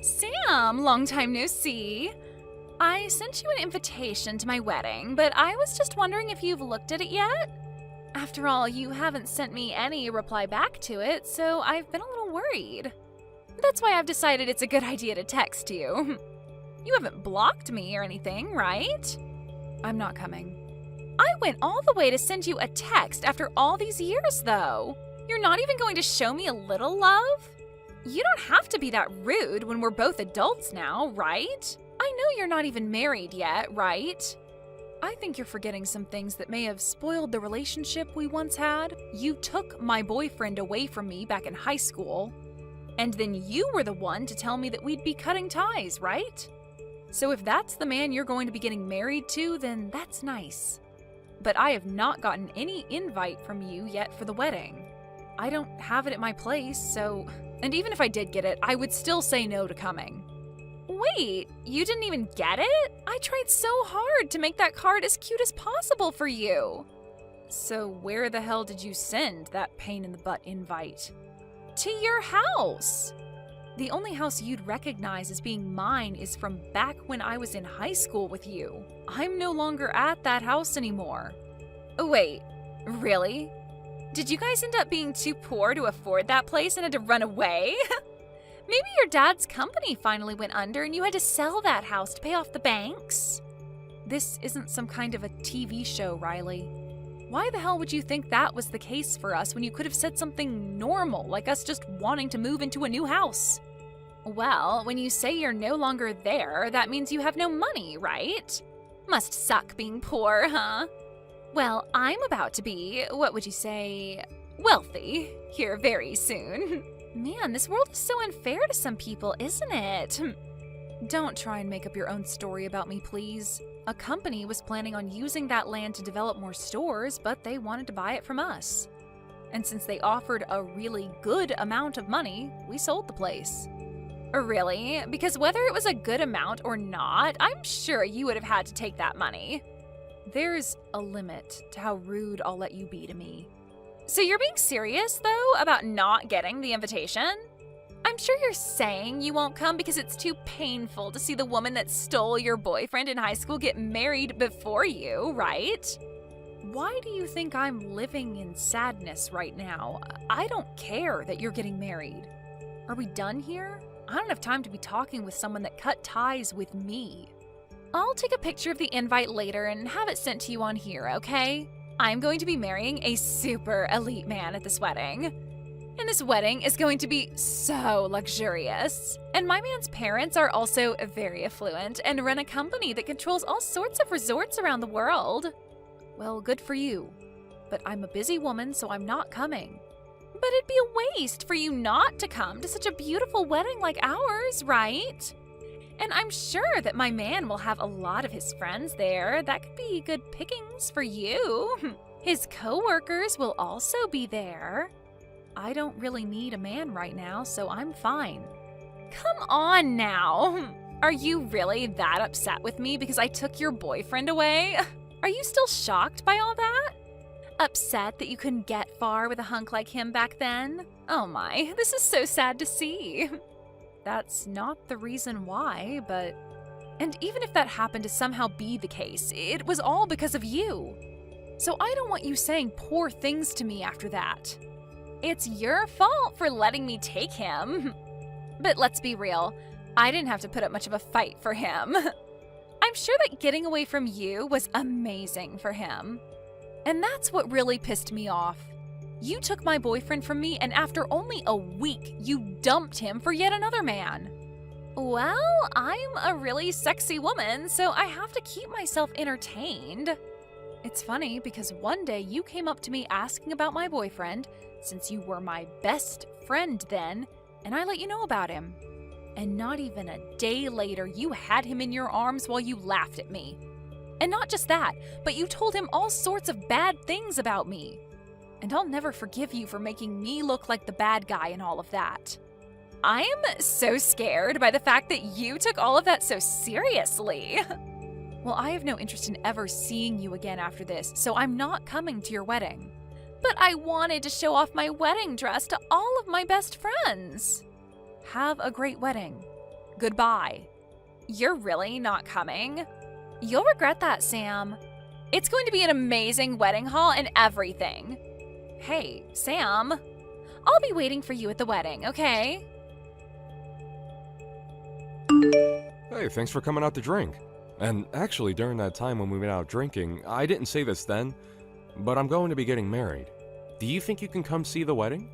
Sam, long time no see. I sent you an invitation to my wedding, but I was just wondering if you've looked at it yet? After all, you haven't sent me any reply back to it, so I've been a little worried. That's why I've decided it's a good idea to text you. You haven't blocked me or anything, right? I'm not coming. I went all the way to send you a text after all these years, though. You're not even going to show me a little love? You don't have to be that rude when we're both adults now, right? I know you're not even married yet, right? I think you're forgetting some things that may have spoiled the relationship we once had. You took my boyfriend away from me back in high school, and then you were the one to tell me that we'd be cutting ties, right? So if that's the man you're going to be getting married to, then that's nice. But I have not gotten any invite from you yet for the wedding. I don't have it at my place, so... And even if I did get it, I would still say no to coming. Wait, you didn't even get it? I tried so hard to make that card as cute as possible for you. So where the hell did you send that pain-in-the-butt invite? To your house. The only house you'd recognize as being mine is from back when I was in high school with you. I'm no longer at that house anymore. Wait, really? Did you guys end up being too poor to afford that place and had to run away? Maybe your dad's company finally went under and you had to sell that house to pay off the banks? This isn't some kind of a TV show, Riley. Why the hell would you think that was the case for us when you could have said something normal, like us just wanting to move into a new house? Well, when you say you're no longer there, that means you have no money, right? Must suck being poor, huh? Well, I'm about to be, what would you say, wealthy here very soon. Man, this world is so unfair to some people, isn't it? Don't try and make up your own story about me, please. A company was planning on using that land to develop more stores, but they wanted to buy it from us. And since they offered a really good amount of money, we sold the place. Really? Because whether it was a good amount or not, I'm sure you would have had to take that money. There's a limit to how rude I'll let you be to me. So you're being serious, though, about not getting the invitation? I'm sure you're saying you won't come because it's too painful to see the woman that stole your boyfriend in high school get married before you, right? Why do you think I'm living in sadness right now? I don't care that you're getting married. Are we done here? I don't have time to be talking with someone that cut ties with me. I'll take a picture of the invite later and have it sent to you on here, okay? I'm going to be marrying a super elite man at this wedding. And this wedding is going to be so luxurious. And my man's parents are also very affluent and run a company that controls all sorts of resorts around the world. Well, good for you. But I'm a busy woman, so I'm not coming. But it'd be a waste for you not to come to such a beautiful wedding like ours, right? And I'm sure that my man will have a lot of his friends there. That could be good pickings for you. His co-workers will also be there. I don't really need a man right now, so I'm fine. Come on now. Are you really that upset with me because I took your boyfriend away? Are you still shocked by all that? Upset that you couldn't get far with a hunk like him back then? Oh my, this is so sad to see. That's not the reason why, but... And even if that happened to somehow be the case, it was all because of you. So I don't want you saying poor things to me after that. It's your fault for letting me take him. But let's be real, I didn't have to put up much of a fight for him. I'm sure that getting away from you was amazing for him. And that's what really pissed me off. You took my boyfriend from me, and after only a week, you dumped him for yet another man. Well, I'm a really sexy woman, so I have to keep myself entertained. It's funny because one day you came up to me asking about my boyfriend, since you were my best friend then, and I let you know about him. And not even a day later, you had him in your arms while you laughed at me. And not just that, but you told him all sorts of bad things about me. And I'll never forgive you for making me look like the bad guy in all of that. I'm so scared by the fact that you took all of that so seriously. Well, I have no interest in ever seeing you again after this, so I'm not coming to your wedding. But I wanted to show off my wedding dress to all of my best friends. Have a great wedding. Goodbye. You're really not coming? You'll regret that, Sam. It's going to be an amazing wedding hall and everything. Hey, Sam. I'll be waiting for you at the wedding, okay? Hey, thanks for coming out to drink. And actually, during that time when we went out drinking, I didn't say this then, but I'm going to be getting married. Do you think you can come see the wedding?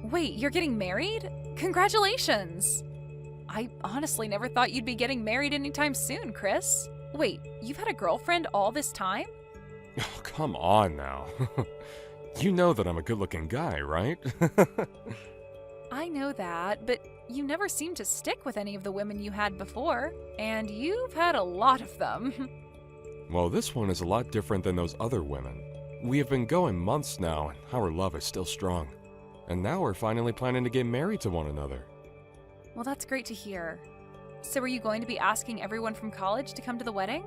Wait, you're getting married? Congratulations! I honestly never thought you'd be getting married anytime soon, Chris. Wait, you've had a girlfriend all this time? Oh, come on now. You know that I'm a good-looking guy, right? I know that, but you never seemed to stick with any of the women you had before, and you've had a lot of them. Well, this one is a lot different than those other women. We have been going months now, and our love is still strong. And now we're finally planning to get married to one another. Well, that's great to hear. So are you going to be asking everyone from college to come to the wedding?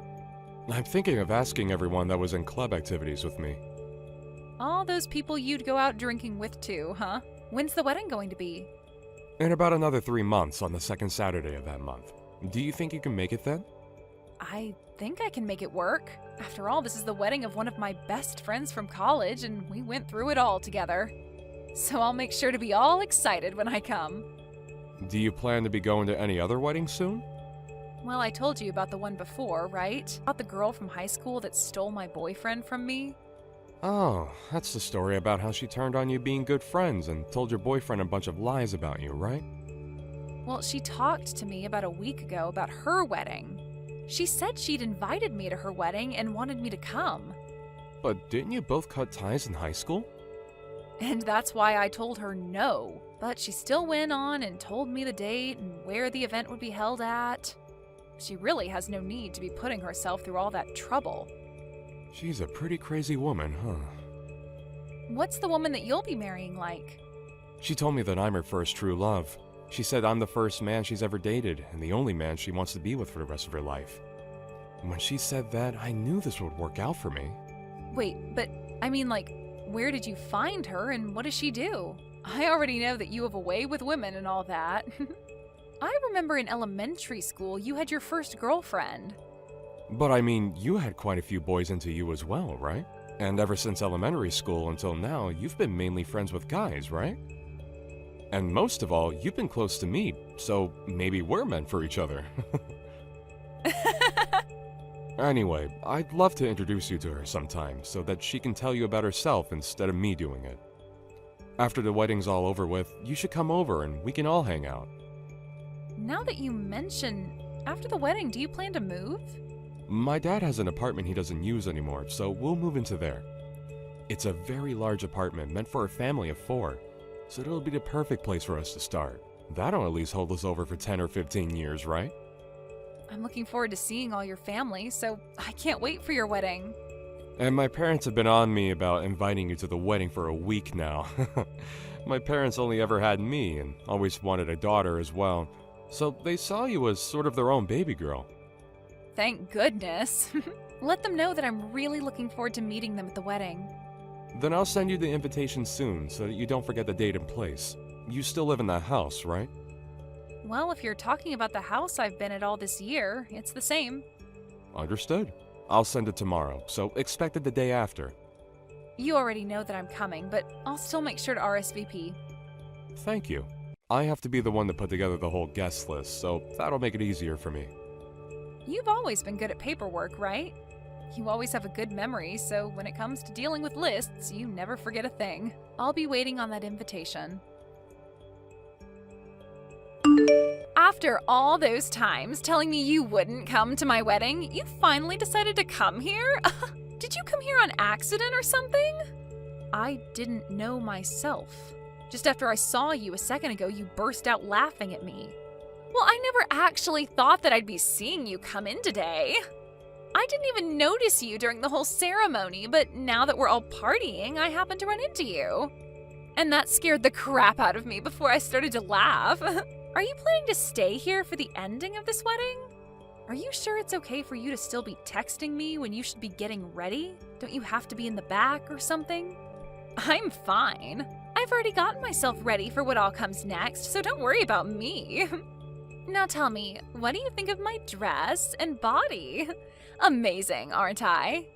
I'm thinking of asking everyone that was in club activities with me. All those people you'd go out drinking with too, huh? When's the wedding going to be? In about another 3 months on the second Saturday of that month. Do you think you can make it then? I think I can make it work. After all, this is the wedding of one of my best friends from college, and we went through it all together. So I'll make sure to be all excited when I come. Do you plan to be going to any other weddings soon? Well, I told you about the one before, right? About the girl from high school that stole my boyfriend from me. Oh, that's the story about how she turned on you being good friends and told your boyfriend a bunch of lies about you, right? Well, she talked to me about a week ago about her wedding. She said she'd invited me to her wedding and wanted me to come. But didn't you both cut ties in high school? And that's why I told her no. But she still went on and told me the date and where the event would be held at. She really has no need to be putting herself through all that trouble. She's a pretty crazy woman, huh? What's the woman that you'll be marrying like? She told me that I'm her first true love. She said I'm the first man she's ever dated and the only man she wants to be with for the rest of her life. When she said that, I knew this would work out for me. Wait, but I mean, like, where did you find her and what does she do? I already know that you have a way with women and all that. I remember in elementary school you had your first girlfriend. But I mean, you had quite a few boys into you as well, right? And ever since elementary school until now, you've been mainly friends with guys, right? And most of all, you've been close to me, so maybe we're meant for each other. Anyway, I'd love to introduce you to her sometime so that she can tell you about herself instead of me doing it. After the wedding's all over with, you should come over and we can all hang out. Now that you mention, after the wedding, do you plan to move? My dad has an apartment he doesn't use anymore, so we'll move into there. It's a very large apartment meant for a family of 4, so it'll be the perfect place for us to start. That'll at least hold us over for 10 or 15 years, right? I'm looking forward to seeing all your family, so I can't wait for your wedding. And my parents have been on me about inviting you to the wedding for a week now. My parents only ever had me and always wanted a daughter as well, so they saw you as sort of their own baby girl. Thank goodness. Let them know that I'm really looking forward to meeting them at the wedding. Then I'll send you the invitation soon so that you don't forget the date and place. You still live in that house, right? Well, if you're talking about the house I've been at all this year, it's the same. Understood. I'll send it tomorrow, so expect it the day after. You already know that I'm coming, but I'll still make sure to RSVP. Thank you. I have to be the one to put together the whole guest list, so that'll make it easier for me. You've always been good at paperwork, right? You always have a good memory, so when it comes to dealing with lists, you never forget a thing. I'll be waiting on that invitation. After all those times telling me you wouldn't come to my wedding, you finally decided to come here? Did you come here on accident or something? I didn't know myself. Just after I saw you a second ago, you burst out laughing at me. Well, I never actually thought that I'd be seeing you come in today. I didn't even notice you during the whole ceremony, but now that we're all partying, I happened to run into you. And that scared the crap out of me before I started to laugh. Are you planning to stay here for the ending of this wedding? Are you sure it's okay for you to still be texting me when you should be getting ready? Don't you have to be in the back or something? I'm fine. I've already gotten myself ready for what all comes next, so don't worry about me. Now tell me, what do you think of my dress and body? Amazing, aren't I?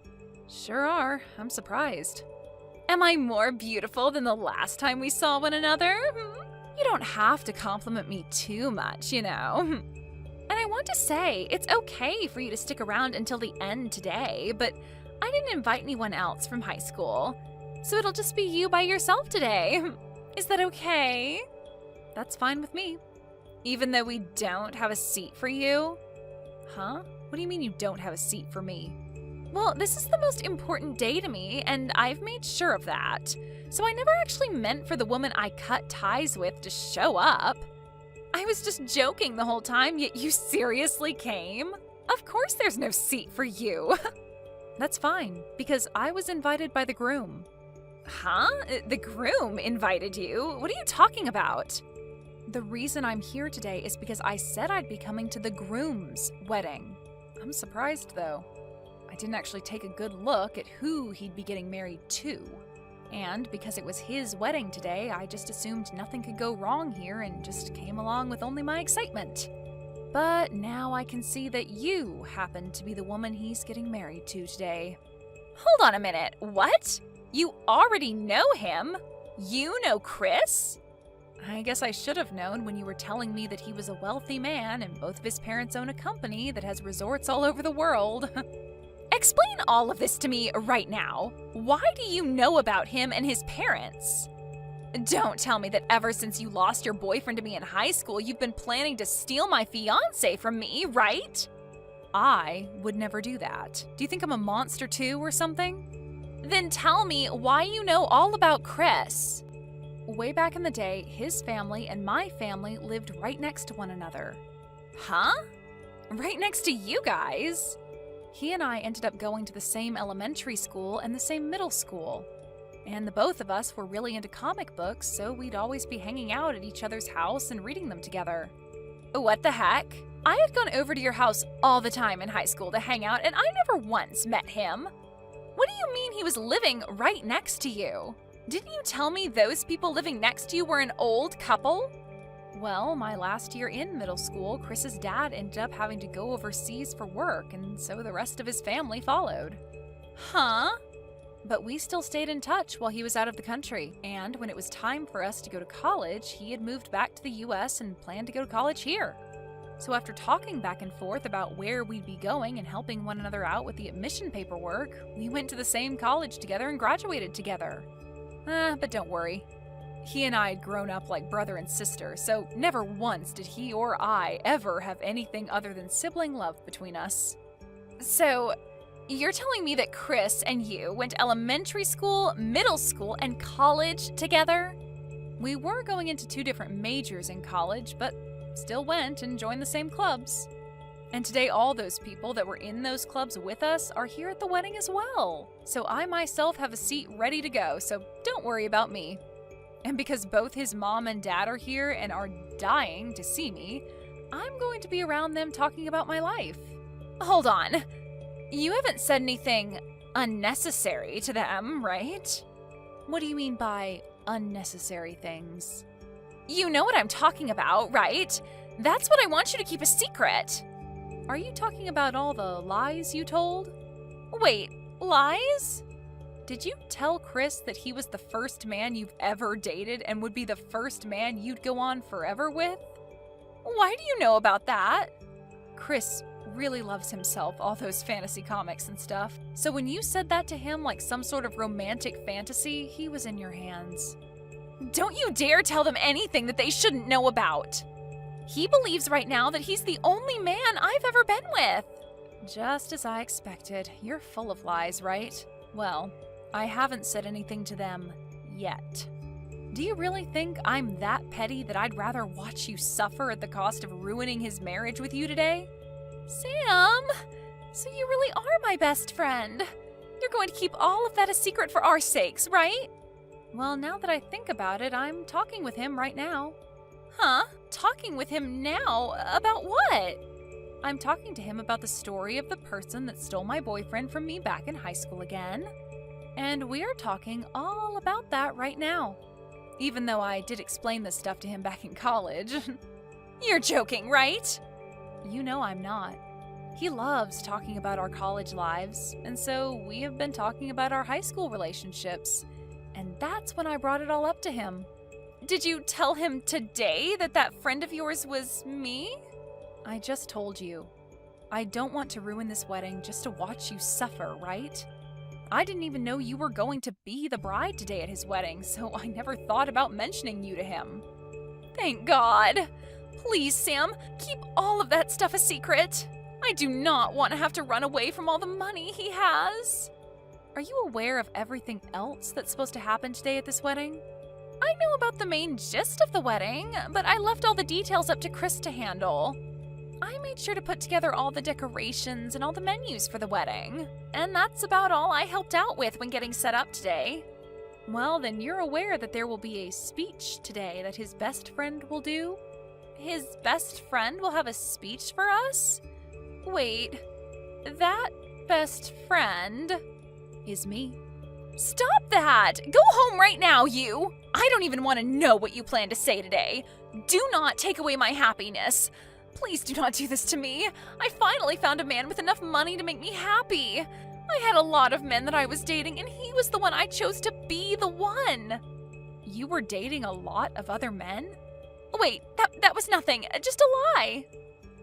Sure are. I'm surprised. Am I more beautiful than the last time we saw one another? You don't have to compliment me too much, you know. And I want to say, it's okay for you to stick around until the end today, but I didn't invite anyone else from high school, so it'll just be you by yourself today. Is that okay? That's fine with me. Even though we don't have a seat for you? Huh? What do you mean you don't have a seat for me? Well, this is the most important day to me, and I've made sure of that. So I never actually meant for the woman I cut ties with to show up. I was just joking the whole time, yet you seriously came? Of course there's no seat for you. That's fine, because I was invited by the groom. Huh? The groom invited you? What are you talking about? The reason I'm here today is because I said I'd be coming to the groom's wedding. I'm surprised, though. I didn't actually take a good look at who he'd be getting married to. And because it was his wedding today, I just assumed nothing could go wrong here and just came along with only my excitement. But now I can see that you happen to be the woman he's getting married to today. Hold on a minute, what? You already know him? You know Chris? I guess I should have known when you were telling me that he was a wealthy man and both of his parents own a company that has resorts all over the world. Explain all of this to me right now. Why do you know about him and his parents? Don't tell me that ever since you lost your boyfriend to me in high school, you've been planning to steal my fiancé from me, right? I would never do that. Do you think I'm a monster too or something? Then tell me why you know all about Chris. Way back in the day, his family and my family lived right next to one another. Huh? Right next to you guys? He and I ended up going to the same elementary school and the same middle school. And the both of us were really into comic books, so we'd always be hanging out at each other's house and reading them together. What the heck? I had gone over to your house all the time in high school to hang out, and I never once met him. What do you mean he was living right next to you? Didn't you tell me those people living next to you were an old couple? Well, my last year in middle school, Chris's dad ended up having to go overseas for work, and so the rest of his family followed. Huh? But we still stayed in touch while he was out of the country, and when it was time for us to go to college, he had moved back to the US and planned to go to college here. So after talking back and forth about where we'd be going and helping one another out with the admission paperwork, we went to the same college together and graduated together. But don't worry. He and I had grown up like brother and sister, so never once did he or I ever have anything other than sibling love between us. So, you're telling me that Chris and you went to elementary school, middle school, and college together? We were going into 2 different majors in college, but still went and joined the same clubs. And today all those people that were in those clubs with us are here at the wedding as well. So I myself have a seat ready to go, so don't worry about me. And because both his mom and dad are here and are dying to see me, I'm going to be around them talking about my life. Hold on. You haven't said anything unnecessary to them, right? What do you mean by unnecessary things? You know what I'm talking about, right? That's what I want you to keep a secret. Are you talking about all the lies you told? Wait, lies? Did you tell Chris that he was the first man you've ever dated and would be the first man you'd go on forever with? Why do you know about that? Chris really loves himself, all those fantasy comics and stuff. So when you said that to him like some sort of romantic fantasy, he was in your hands. Don't you dare tell them anything that they shouldn't know about. He believes right now that he's the only man I've ever been with. Just as I expected. You're full of lies, right? Well, I haven't said anything to them yet. Do you really think I'm that petty that I'd rather watch you suffer at the cost of ruining his marriage with you today? Sam! So you really are my best friend. You're going to keep all of that a secret for our sakes, right? Well, now that I think about it, I'm talking with him right now. Huh? Talking with him now? About what? I'm talking to him about the story of the person that stole my boyfriend from me back in high school again. And we're talking all about that right now. Even though I did explain this stuff to him back in college. You're joking, right? You know I'm not. He loves talking about our college lives, and so we have been talking about our high school relationships. And that's when I brought it all up to him. Did you tell him today that that friend of yours was me? I just told you. I don't want to ruin this wedding just to watch you suffer, right? I didn't even know you were going to be the bride today at his wedding, so I never thought about mentioning you to him. Thank God. Please, Sam, keep all of that stuff a secret. I do not want to have to run away from all the money he has. Are you aware of everything else that's supposed to happen today at this wedding? I know about the main gist of the wedding, but I left all the details up to Chris to handle. I made sure to put together all the decorations and all the menus for the wedding, and that's about all I helped out with when getting set up today. Well, then you're aware that there will be a speech today that his best friend will do? His best friend will have a speech for us? Wait, that best friend is me. Stop that! Go home right now, you! I don't even want to know what you plan to say today. Do not take away my happiness. Please do not do this to me. I finally found a man with enough money to make me happy. I had a lot of men that I was dating, and he was the one I chose to be the one. You were dating a lot of other men? Wait, that was nothing. Just a lie.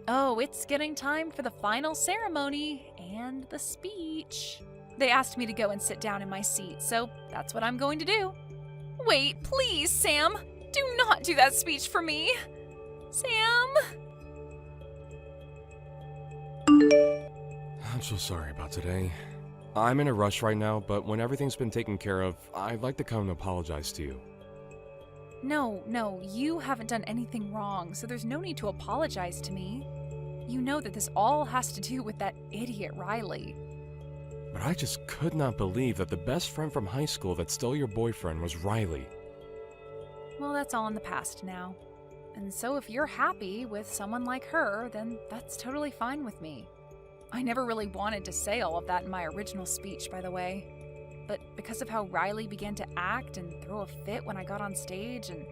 Oh, it's getting time for the final ceremony and the speech. They asked me to go and sit down in my seat, so that's what I'm going to do. Wait, please, Sam. Do not do that speech for me. Sam? I'm so sorry about today. I'm in a rush right now, but when everything's been taken care of, I'd like to come and apologize to you. No, you haven't done anything wrong, so there's no need to apologize to me. You know that this all has to do with that idiot Riley. But I just could not believe that the best friend from high school that stole your boyfriend was Riley. Well, that's all in the past now. And so if you're happy with someone like her, then that's totally fine with me. I never really wanted to say all of that in my original speech, by the way. But because of how Riley began to act and throw a fit when I got on stage, and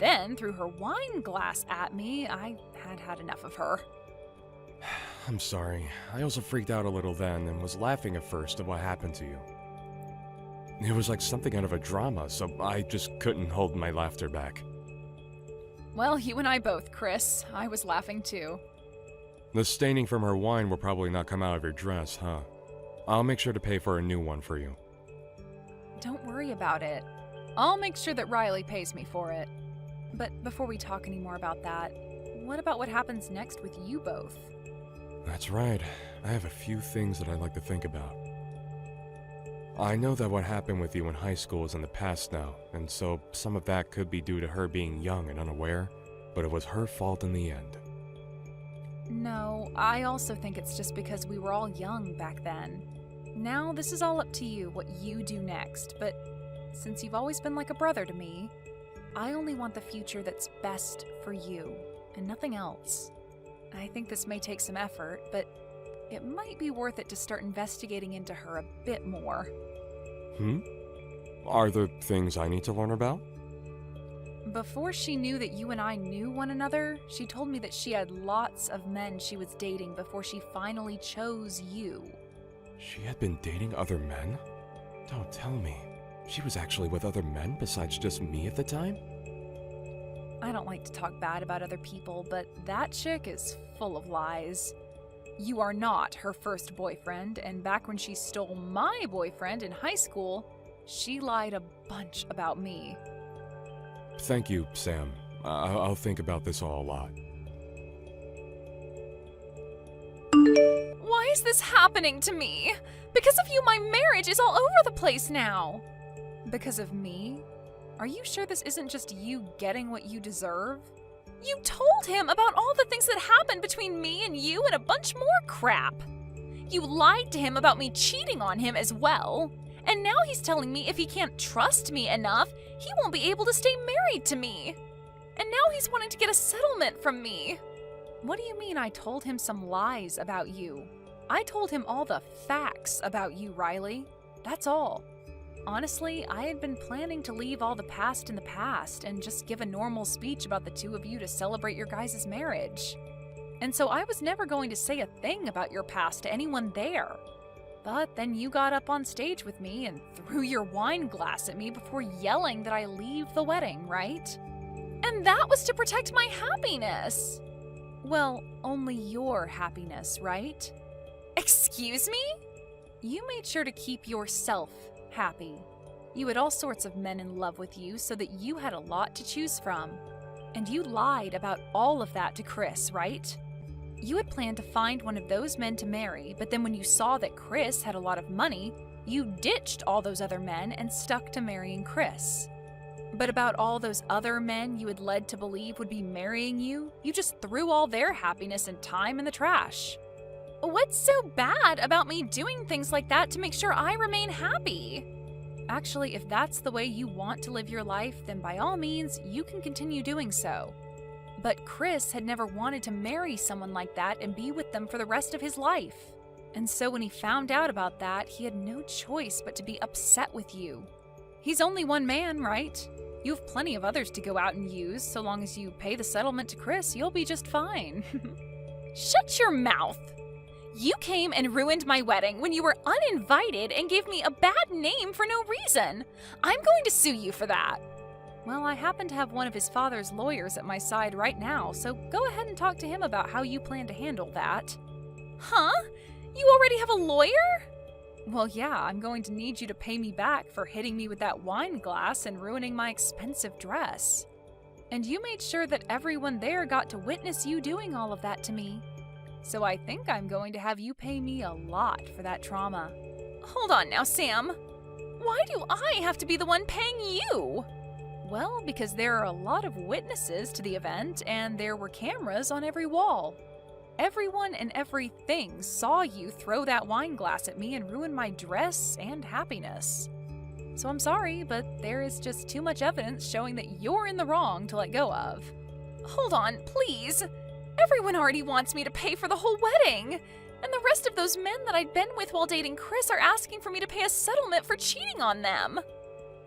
then threw her wine glass at me, I had enough of her. I'm sorry. I also freaked out a little then and was laughing at first at what happened to you. It was like something out of a drama, so I just couldn't hold my laughter back. Well, you and I both, Chris. I was laughing too. The staining from her wine will probably not come out of your dress, huh? I'll make sure to pay for a new one for you. Don't worry about it. I'll make sure that Riley pays me for it. But before we talk any more about that, what about what happens next with you both? That's right. I have a few things that I'd like to think about. I know that what happened with you in high school is in the past now, and so some of that could be due to her being young and unaware, but it was her fault in the end. No, I also think it's just because we were all young back then. Now this is all up to you, what you do next, but since you've always been like a brother to me, I only want the future that's best for you, and nothing else. I think this may take some effort, but it might be worth it to start investigating into her a bit more. Are there things I need to learn about? Before she knew that you and I knew one another, she told me that she had lots of men she was dating before she finally chose you. She had been dating other men? Don't tell me. She was actually with other men besides just me at the time? I don't like to talk bad about other people, but that chick is full of lies. You are not her first boyfriend, and back when she stole my boyfriend in high school, she lied a bunch about me. Thank you, Sam. I'll think about this all a lot. Why is this happening to me? Because of you, my marriage is all over the place now. Because of me? Are you sure this isn't just you getting what you deserve? You told him about all the things that happened between me and you and a bunch more crap. You lied to him about me cheating on him as well. And now he's telling me if he can't trust me enough, he won't be able to stay married to me. And now he's wanting to get a settlement from me. What do you mean I told him some lies about you? I told him all the facts about you, Riley. That's all. Honestly, I had been planning to leave all the past in the past and just give a normal speech about the two of you to celebrate your guys' marriage. And so I was never going to say a thing about your past to anyone there. But then you got up on stage with me and threw your wine glass at me before yelling that I leave the wedding, right? And that was to protect my happiness. Well, only your happiness, right? Excuse me? You made sure to keep yourself happy. You had all sorts of men in love with you so that you had a lot to choose from. And you lied about all of that to Chris, right? You had planned to find one of those men to marry, but then when you saw that Chris had a lot of money, you ditched all those other men and stuck to marrying Chris. But about all those other men you had led to believe would be marrying you, you just threw all their happiness and time in the trash. What's so bad about me doing things like that to make sure I remain happy? Actually, if that's the way you want to live your life, then by all means, you can continue doing so. But Chris had never wanted to marry someone like that and be with them for the rest of his life. And so when he found out about that, he had no choice but to be upset with you. He's only one man, right? You have plenty of others to go out and use. So long as you pay the settlement to Chris, you'll be just fine. Shut your mouth! You came and ruined my wedding when you were uninvited and gave me a bad name for no reason. I'm going to sue you for that. Well, I happen to have one of his father's lawyers at my side right now, so go ahead and talk to him about how you plan to handle that. Huh? You already have a lawyer? Well, yeah, I'm going to need you to pay me back for hitting me with that wine glass and ruining my expensive dress. And you made sure that everyone there got to witness you doing all of that to me. So I think I'm going to have you pay me a lot for that trauma. Hold on now, Sam. Why do I have to be the one paying you? Well, because there are a lot of witnesses to the event, and there were cameras on every wall. Everyone and everything saw you throw that wine glass at me and ruin my dress and happiness. So I'm sorry, but there is just too much evidence showing that you're in the wrong to let go of. Hold on, please. Everyone already wants me to pay for the whole wedding. And the rest of those men that I'd been with while dating Chris are asking for me to pay a settlement for cheating on them.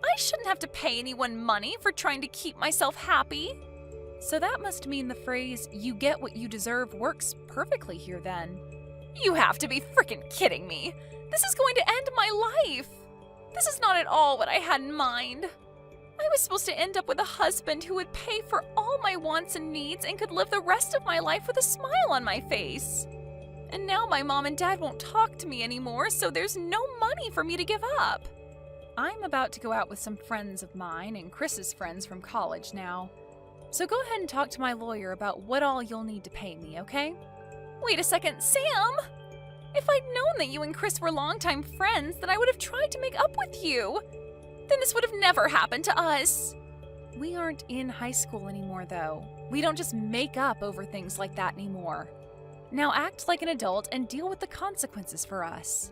I shouldn't have to pay anyone money for trying to keep myself happy. So that must mean the phrase, "you get what you deserve," works perfectly here then. You have to be frickin' kidding me. This is going to end my life. This is not at all what I had in mind. I was supposed to end up with a husband who would pay for all my wants and needs and could live the rest of my life with a smile on my face. And now my mom and dad won't talk to me anymore, so there's no money for me to give up. I'm about to go out with some friends of mine and Chris's friends from college now. So go ahead and talk to my lawyer about what all you'll need to pay me, okay? Wait a second, Sam! If I'd known that you and Chris were longtime friends, then I would have tried to make up with you. Then this would have never happened to us. We aren't in high school anymore, though. We don't just make up over things like that anymore. Now act like an adult and deal with the consequences for us.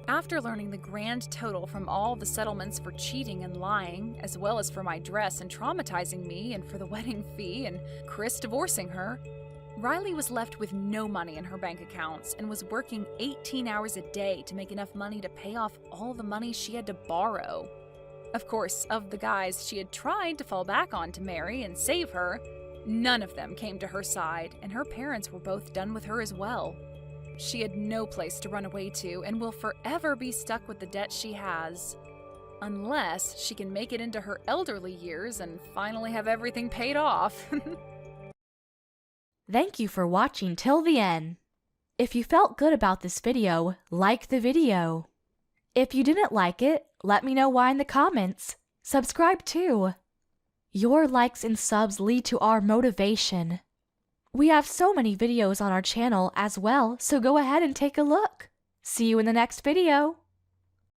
After learning the grand total from all the settlements for cheating and lying, as well as for my dress and traumatizing me and for the wedding fee and Chris divorcing her, Riley was left with no money in her bank accounts and was working 18 hours a day to make enough money to pay off all the money she had to borrow. Of course, of the guys she had tried to fall back on to marry and save her, none of them came to her side, and her parents were both done with her as well. She had no place to run away to and will forever be stuck with the debt she has. Unless she can make it into her elderly years and finally have everything paid off. Thank you for watching till the end. If you felt good about this video, like the video. If you didn't like it, let me know why in the comments. Subscribe too. Your likes and subs lead to our motivation. We have so many videos on our channel as well, so go ahead and take a look. See you in the next video.